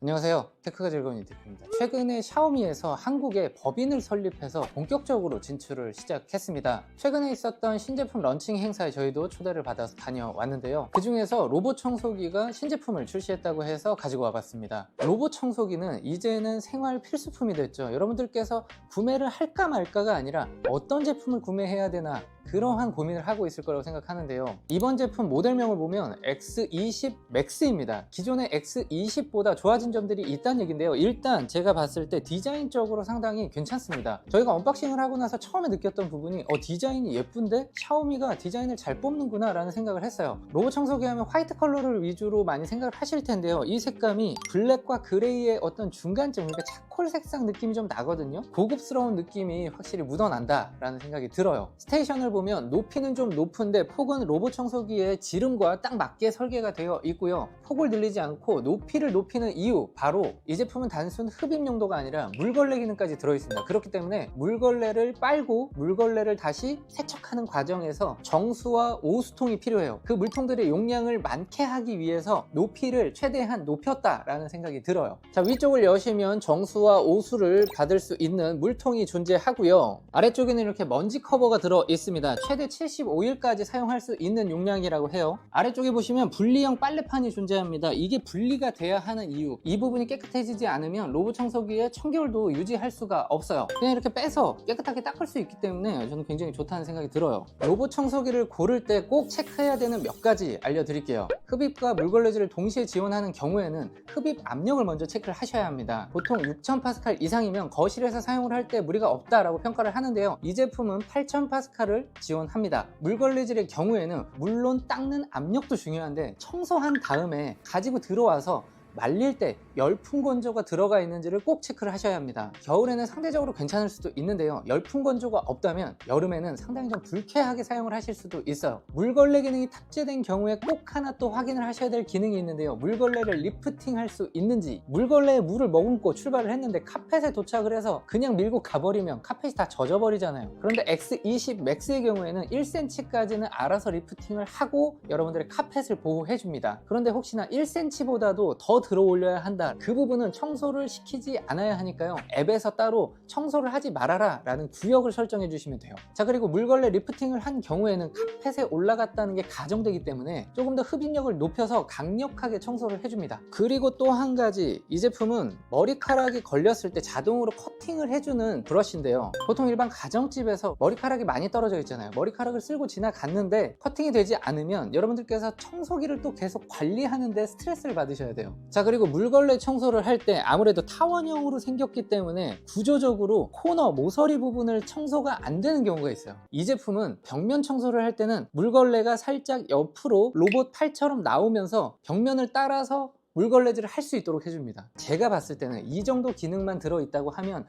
안녕하세요, 테크가 즐거운 이태입니다. 최근에 샤오미에서 한국에 법인을 설립해서 본격적으로 진출을 시작했습니다. 최근에 있었던 신제품 런칭 행사에 저희도 초대를 받아서 다녀왔는데요. 그 중에서 로봇 청소기가 신제품을 출시했다고 해서 가지고 와봤습니다. 로봇 청소기는 이제는 생활 필수품이 됐죠. 여러분들께서 구매를 할까 말까가 아니라 어떤 제품을 구매해야 되나 그러한 고민을 하고 있을 거라고 생각하는데요. 이번 제품 모델명을 보면 X20 Max입니다. 기존의 X20보다 좋아진 점들이 있다는 얘기인데요. 일단 제가 봤을 때 디자인적으로 상당히 괜찮습니다. 저희가 언박싱을 하고 나서 처음에 느꼈던 부분이 디자인이 예쁜데 샤오미가 디자인을 잘 뽑는구나 라는 생각을 했어요. 로봇 청소기 하면 화이트 컬러를 위주로 많이 생각을 하실 텐데요. 이 색감이 블랙과 그레이의 어떤 중간점, 그러니까 차콜 색상 느낌이 좀 나거든요. 고급스러운 느낌이 확실히 묻어난다 라는 생각이 들어요. 스테이션을 보면 높이는 좀 높은데 폭은 로봇 청소기의 지름과 딱 맞게 설계가 되어 있고요. 폭을 늘리지 않고 높이를 높이는 이유, 바로 이 제품은 단순 흡입 용도가 아니라 물걸레 기능까지 들어있습니다. 그렇기 때문에 물걸레를 빨고 물걸레를 다시 세척하는 과정에서 정수와 오수통이 필요해요. 그 물통들의 용량을 많게 하기 위해서 높이를 최대한 높였다라는 생각이 들어요. 자, 위쪽을 여시면 정수와 오수를 받을 수 있는 물통이 존재하고요. 아래쪽에는 이렇게 먼지 커버가 들어 있습니다. 최대 75일까지 사용할 수 있는 용량이라고 해요. 아래쪽에 보시면 분리형 빨래판이 존재합니다. 이게 분리가 돼야 하는 이유, 이 부분이 깨끗해지지 않으면 로봇 청소기에 청결도 유지할 수가 없어요. 그냥 이렇게 빼서 깨끗하게 닦을 수 있기 때문에 저는 굉장히 좋다는 생각이 들어요. 로봇 청소기를 고를 때 꼭 체크해야 되는 몇 가지 알려드릴게요. 흡입과 물걸레질을 동시에 지원하는 경우에는 흡입 압력을 먼저 체크를 하셔야 합니다. 보통 6000파스칼 이상이면 거실에서 사용을 할 때 무리가 없다라고 평가를 하는데요. 이 제품은 8000파스칼을 지원합니다. 물걸레질의 경우에는 물론 닦는 압력도 중요한데 청소한 다음에 가지고 들어와서 말릴 때 열풍 건조가 들어가 있는지를 꼭 체크를 하셔야 합니다. 겨울에는 상대적으로 괜찮을 수도 있는데요. 열풍 건조가 없다면 여름에는 상당히 좀 불쾌하게 사용을 하실 수도 있어요. 물걸레 기능이 탑재된 경우에 꼭 하나 또 확인을 하셔야 될 기능이 있는데요. 물걸레를 리프팅 할 수 있는지. 물걸레에 물을 머금고 출발을 했는데 카펫에 도착을 해서 그냥 밀고 가버리면 카펫이 다 젖어버리잖아요. 그런데 X20 Max의 경우에는 1cm까지는 알아서 리프팅을 하고 여러분들의 카펫을 보호해 줍니다. 그런데 혹시나 1cm보다도 더 들어 올려야 한다, 그 부분은 청소를 시키지 않아야 하니까요. 앱에서 따로 청소를 하지 말아라 라는 구역을 설정해 주시면 돼요. 자, 그리고 물걸레 리프팅을 한 경우에는 카펫에 올라갔다는 게 가정되기 때문에 조금 더 흡입력을 높여서 강력하게 청소를 해줍니다. 그리고 또 한 가지, 이 제품은 머리카락이 걸렸을 때 자동으로 커팅을 해주는 브러쉬인데요. 보통 일반 가정집에서 머리카락이 많이 떨어져 있잖아요. 머리카락을 쓸고 지나갔는데 커팅이 되지 않으면 여러분들께서 청소기를 또 계속 관리하는데 스트레스를 받으셔야 돼요. 자, 그리고 물걸레 청소를 할 때 아무래도 타원형으로 생겼기 때문에 구조적으로 코너, 모서리 부분을 청소가 안 되는 경우가 있어요. 이 제품은 벽면 청소를 할 때는 물걸레가 살짝 옆으로 로봇 팔처럼 나오면서 벽면을 따라서 물걸레질을 할 수 있도록 해줍니다. 제가 봤을 때는 이 정도 기능만 들어있다고 하면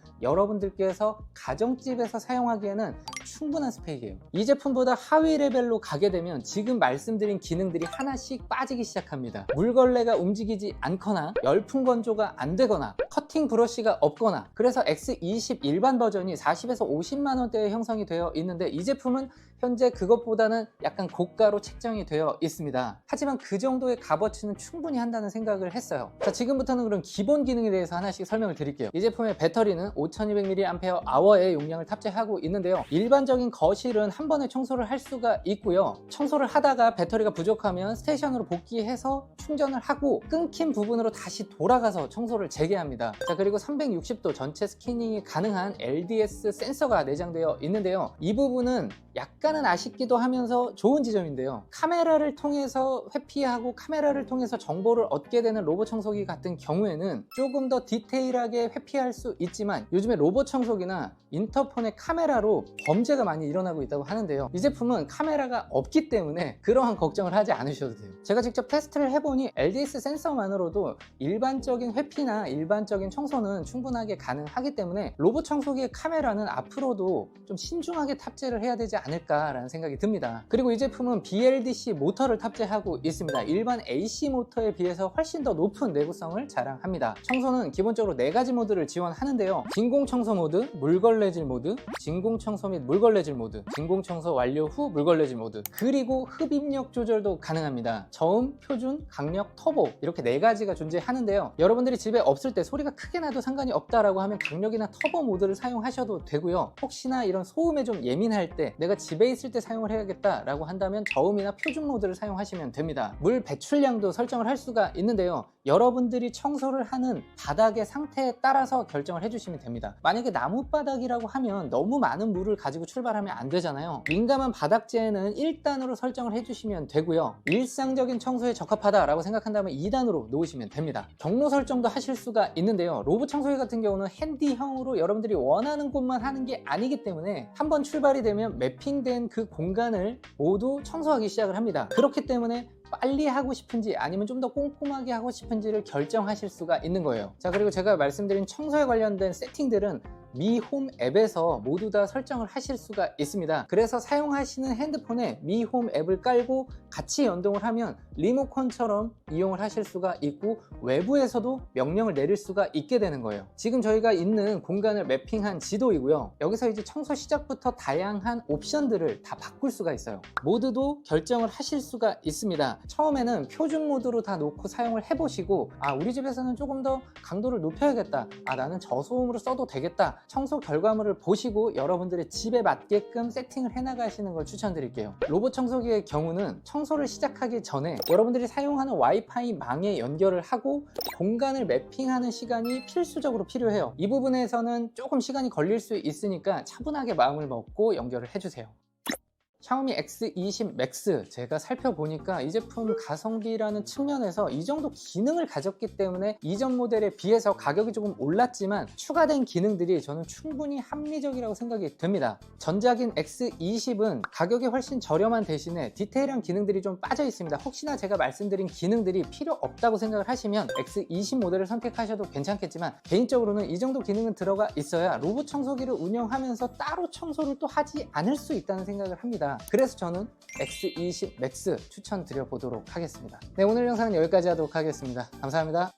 여러분들께서 가정집에서 사용하기에는 충분한 스펙이에요. 이 제품보다 하위 레벨로 가게 되면 지금 말씀드린 기능들이 하나씩 빠지기 시작합니다. 물걸레가 움직이지 않거나 열풍 건조가 안 되거나 커팅 브러쉬가 없거나, 그래서 X20 일반 버전이 40에서 50만 원대에 형성이 되어 있는데 이 제품은 현재 그것보다는 약간 고가로 책정이 되어 있습니다. 하지만 그 정도의 값어치는 충분히 한다는 생각을 했어요. 자, 지금부터는 그런 기본 기능에 대해서 하나씩 설명을 드릴게요. 이 제품의 배터리는 5200mAh의 용량을 탑재하고 있는데요. 일반적인 거실은 한 번에 청소를 할 수가 있고요. 청소를 하다가 배터리가 부족하면 스테이션으로 복귀해서 충전을 하고 끊긴 부분으로 다시 돌아가서 청소를 재개합니다. 자, 그리고 360도 전체 스캐닝이 가능한 LDS 센서가 내장되어 있는데요. 이 부분은 약간은 아쉽기도 하면서 좋은 지점인데요. 카메라를 통해서 회피하고 카메라를 통해서 정보를 얻게 되는 로봇 청소기 같은 경우에는 조금 더 디테일하게 회피할 수 있지만 요즘에 로봇 청소기나 인터폰의 카메라로 범죄가 많이 일어나고 있다고 하는데요. 이 제품은 카메라가 없기 때문에 그러한 걱정을 하지 않으셔도 돼요. 제가 직접 테스트를 해보니 LDS 센서만으로도 일반적인 회피나 일반적인 청소는 충분하게 가능하기 때문에 로봇 청소기의 카메라는 앞으로도 좀 신중하게 탑재를 해야 되지 않을까라는 생각이 듭니다. 그리고 이 제품은 BLDC 모터를 탑재하고 있습니다. 일반 AC 모터에 비해서 훨씬 더 높은 내구성을 자랑합니다. 청소는 기본적으로 4가지 모드를 지원하는데요. 진공청소 모드, 물걸레질 모드, 진공청소 및 물걸레질 모드, 진공청소 완료 후 물걸레질 모드, 그리고 흡입력 조절도 가능합니다. 저음, 표준, 강력, 터보 이렇게 4가지가 존재하는데요. 여러분들이 집에 없을 때 소리가 크게 나도 상관이 없다라고 하면 강력이나 터보 모드를 사용하셔도 되고요. 혹시나 이런 소음에 좀 예민할 때 내가 집에 있을 때 사용을 해야겠다라고 한다면 저음이나 표준 모드를 사용하시면 됩니다. 물 배출량도 설정을 할 수가 있는데요. 여러분들이 청소를 하는 바닥의 상태에 따라서 결정을 해주시면 됩니다. 만약에 나무바닥이라고 하면 너무 많은 물을 가지고 출발하면 안 되잖아요. 민감한 바닥재는 1단으로 설정을 해주시면 되고요. 일상적인 청소에 적합하다라고 생각한다면 2단으로 놓으시면 됩니다. 경로 설정도 하실 수가 있는데요. 로봇 청소기 같은 경우는 핸디형으로 여러분들이 원하는 곳만 하는 게 아니기 때문에 한번 출발이 되면 매핑된 그 공간을 모두 청소하기 시작을 합니다. 그렇기 때문에 빨리 하고 싶은지 아니면 좀 더 꼼꼼하게 하고 싶은지를 결정하실 수가 있는 거예요. 자, 그리고 제가 말씀드린 청소에 관련된 세팅들은 미홈 앱에서 모두 다 설정을 하실 수가 있습니다. 그래서 사용하시는 핸드폰에 미홈 앱을 깔고 같이 연동을 하면 리모컨처럼 이용을 하실 수가 있고 외부에서도 명령을 내릴 수가 있게 되는 거예요. 지금 저희가 있는 공간을 매핑한 지도이고요. 여기서 이제 청소 시작부터 다양한 옵션들을 다 바꿀 수가 있어요. 모드도 결정을 하실 수가 있습니다. 처음에는 표준 모드로 다 놓고 사용을 해보시고 우리 집에서는 조금 더 강도를 높여야겠다, 나는 저소음으로 써도 되겠다, 청소 결과물을 보시고 여러분들의 집에 맞게끔 세팅을 해나가시는 걸 추천드릴게요. 로봇 청소기의 경우는 청소를 시작하기 전에 여러분들이 사용하는 와이파이 망에 연결을 하고 공간을 매핑하는 시간이 필수적으로 필요해요. 이 부분에서는 조금 시간이 걸릴 수 있으니까 차분하게 마음을 먹고 연결을 해주세요. 샤오미 X20 맥스 제가 살펴보니까 이 제품 가성비라는 측면에서 이 정도 기능을 가졌기 때문에 이전 모델에 비해서 가격이 조금 올랐지만 추가된 기능들이 저는 충분히 합리적이라고 생각이 됩니다. 전작인 X20은 가격이 훨씬 저렴한 대신에 디테일한 기능들이 좀 빠져 있습니다. 혹시나 제가 말씀드린 기능들이 필요 없다고 생각을 하시면 X20 모델을 선택하셔도 괜찮겠지만 개인적으로는 이 정도 기능은 들어가 있어야 로봇 청소기를 운영하면서 따로 청소를 또 하지 않을 수 있다는 생각을 합니다. 그래서 저는 X20 맥스 추천드려 보도록 하겠습니다. 네, 오늘 영상은 여기까지 하도록 하겠습니다. 감사합니다.